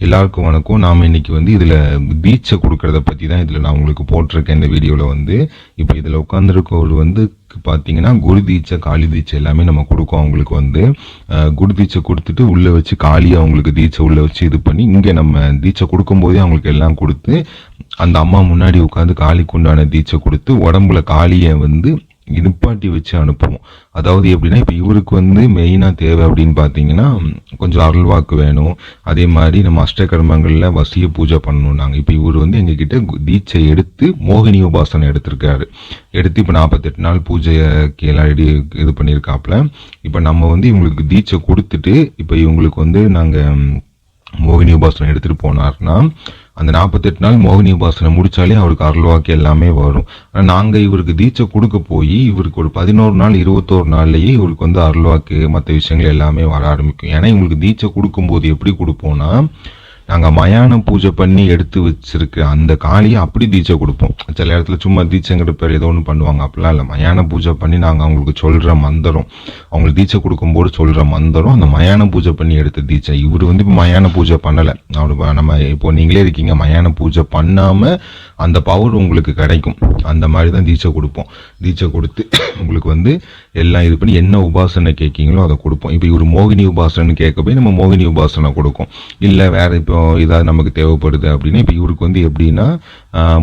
எல்லாருக்கும் வணக்கம். நாம இன்னைக்கு வந்து இதுல தீட்சை கொடுக்கறத பத்தி தான் இதுல நான் உங்களுக்கு போட்டிருக்கேன் இந்த வீடியோல வந்து. இப்போ இதுல உட்கார்ந்துருக்கவர் வந்து பாத்தீங்கன்னா குரு தீட்சை, காளி தீட்சை எல்லாமே நம்ம கொடுக்கோம். அவங்களுக்கு வந்து குரு தீட்சை கொடுத்துட்டு உள்ள வச்சு காளி அவங்களுக்கு தீட்சை உள்ள வச்சு இது பண்ணி இங்க நம்ம தீட்சை கொடுக்கும் போதே அவங்களுக்கு எல்லாம் கொடுத்து அந்த அம்மா முன்னாடி உட்காந்து காளிக்கு உண்டான தீட்சை கொடுத்து உடம்புல காளியை வந்து நிப்பாட்டி வச்சு அனுப்புவோம். அதாவது எப்படின்னா இப்போ இவருக்கு வந்து மெயினா தேவை அப்படின்னு பாத்தீங்கன்னா கொஞ்சம் அருள்வாக்கு வேணும். அதே மாதிரி நம்ம அஷ்டகர்மங்கள்ல வசிய பூஜை பண்ணணும். நாங்க இப்ப இவர் வந்து எங்ககிட்ட தீட்சை எடுத்து மோகினி உபாசனை எடுத்திருக்காரு. எடுத்து இப்ப 48 நாள் பூஜைக்கு எல்லாம் இது பண்ணியிருக்காப்ல. இப்ப நம்ம வந்து இவங்களுக்கு தீட்சை கொடுத்துட்டு இப்ப இவங்களுக்கு வந்து நாங்க மோகினி உபாசனை எடுத்துட்டு போனார்னா அந்த 48 நாள் மோகினி உபாசனை முடிச்சாலே அவருக்கு அருள்வாக்கு எல்லாமே வரும். நாங்க இவருக்கு தீட்சை கொடுக்க போய் இவருக்கு ஒரு 11 நாள் 21 நாள்லயே இவருக்கு வந்து அருள்வாக்கு மற்ற விஷயங்கள் எல்லாமே வர ஆரம்பிக்கும். ஏன்னா இவங்களுக்கு தீட்சை கொடுக்கும் போது எப்படி கொடுப்போம்னா நாங்க மயான பூஜை பண்ணி எடுத்து வச்சிருக்க அந்த காளியை அப்படி தீட்சை கொடுப்போம். சில இடத்துல சும்மா தீட்சைங்கிற பேர் ஏதோ ஒன்று பண்ணுவாங்க, அப்படிலாம் இல்லை. மயான பூஜை பண்ணி நாங்க அவங்களுக்கு சொல்ற மந்திரம், அவங்களுக்கு தீட்சை கொடுக்கும்போது சொல்ற மந்திரம் அந்த மயான பூஜை பண்ணி எடுத்த தீட்சை. இவர் வந்து இப்போ மயான பூஜை பண்ணல. நம்ம இப்போ நீங்களே இருக்கீங்க, மயான பூஜை பண்ணாம அந்த பவர் உங்களுக்கு கிடைக்கும். அந்த மாதிரி தான் தீட்சை கொடுப்போம். தீட்சை கொடுத்து உங்களுக்கு வந்து எல்லாம் இது பண்ணி என்ன உபாசனை கேட்கீங்களோ அதை கொடுப்போம். இப்போ இவர் மோகினி உபாசனை கேட்க போய் நம்ம மோகினி உபாசனை கொடுக்கும். இல்லை வேற இப்போ இதாவது நமக்கு தேவைப்படுது அப்படின்னா இப்போ இவருக்கு வந்து எப்படின்னா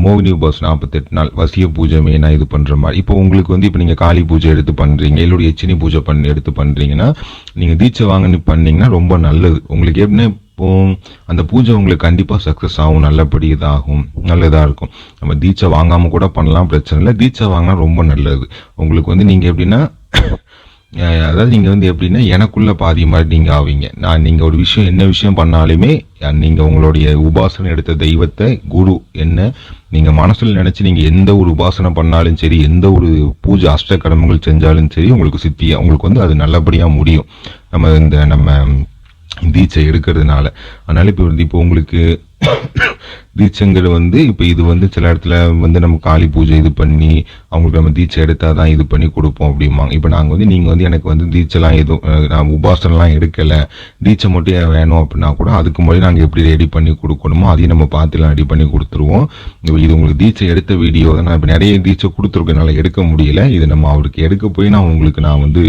மோகினி உபாசனை 48 நாள் வசிய பூஜை மெயினா இது பண்ற மாதிரி. இப்போ உங்களுக்கு வந்து இப்போ நீங்க காளி பூஜை எடுத்து பண்றீங்க, இல்லோட எச்சினி பூஜை எடுத்து பண்றீங்கன்னா நீங்க தீட்சை வாங்கன்னு பண்ணீங்கன்னா ரொம்ப நல்லது. உங்களுக்கு எப்படின்னா இப்போ அந்த பூஜை உங்களுக்கு கண்டிப்பா சக்சஸ் ஆகும், நல்லபடி இதாகும், நல்லதா இருக்கும். நம்ம தீட்சை வாங்காம கூட பண்ணலாம், பிரச்சனை இல்லை. தீட்சை வாங்கினா ரொம்ப நல்லது. உங்களுக்கு வந்து நீங்க எப்படின்னா அதாவது நீங்க வந்து எப்படின்னா எனக்குள்ள பாதி மாதிரி நீங்க ஆவீங்க. நீங்க ஒரு விஷயம் என்ன விஷயம் பண்ணாலுமே நீங்க உங்களுடைய உபாசனை எடுத்த தெய்வத்தை குரு என்ன நீங்க மனசுல நினைச்சு நீங்க எந்த ஒரு உபாசனை பண்ணாலும் சரி, எந்த ஒரு பூஜை அஷ்ட கடமைகள் செஞ்சாலும் சரி, உங்களுக்கு சித்தியா உங்களுக்கு வந்து அது நல்லபடியா முடியும். நம்ம தீட்சை எடுக்கிறதுனால. அதனால இப்போ உங்களுக்கு தீட்சைங்கிறது வந்து இப்போ இது வந்து சில இடத்துல வந்து நம்ம காளி பூஜை இது பண்ணி அவங்களுக்கு நம்ம தீட்சை எடுத்தாதான் இது பண்ணி கொடுப்போம் அப்படிம்பாங்க. இப்போ நாங்க வந்து நீங்க வந்து எனக்கு வந்து தீட்சைலாம் எதுவும் நான் உபாசனெல்லாம் எடுக்கல, தீட்சை மட்டும் வேணும் அப்படின்னா கூட அதுக்கு முன்னாடி நாங்க எப்படி ரெடி பண்ணி கொடுக்கணுமோ அதையும் நம்ம பார்த்துலாம் ரெடி பண்ணி கொடுத்துருவோம். இது உங்களுக்கு தீட்சை எடுத்த வீடியோ தான். நான் இப்போ நிறைய தீட்சை கொடுத்துருக்கனால எடுக்க முடியல. இது நம்ம அவருக்கு எடுக்க போய் நான் வந்து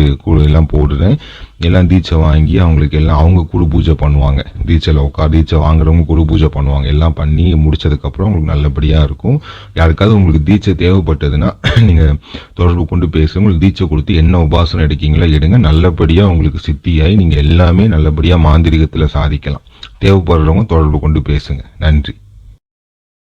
எல்லாம் போடுறேன். எல்லாம் தீட்சை வாங்கி அவங்களுக்கு எல்லாம் அவங்க குரு பூஜை பண்ணுவாங்க. தீட்சை வாங்குறவங்க குரு பூஜை பண்ணுவாங்க. எல்லாம் பண்ணி முடிச்சதுக்கு அப்புறம் உங்களுக்கு நல்லபடியா இருக்கும். யாருக்காவது உங்களுக்கு தீட்சை தேவைப்பட்டதுன்னா நீங்க தொடர்பு கொண்டு பேசுங்க. உங்களுக்கு தீட்சை கொடுத்து என்ன உபாசனை எடுக்கீங்களோ எடுங்க. நல்லபடியா உங்களுக்கு சித்தியாய் நீங்க எல்லாமே நல்லபடியா மாந்திரிகத்துல சாதிக்கலாம். தேவைப்படுறவங்க தொடர்பு கொண்டு பேசுங்க. நன்றி.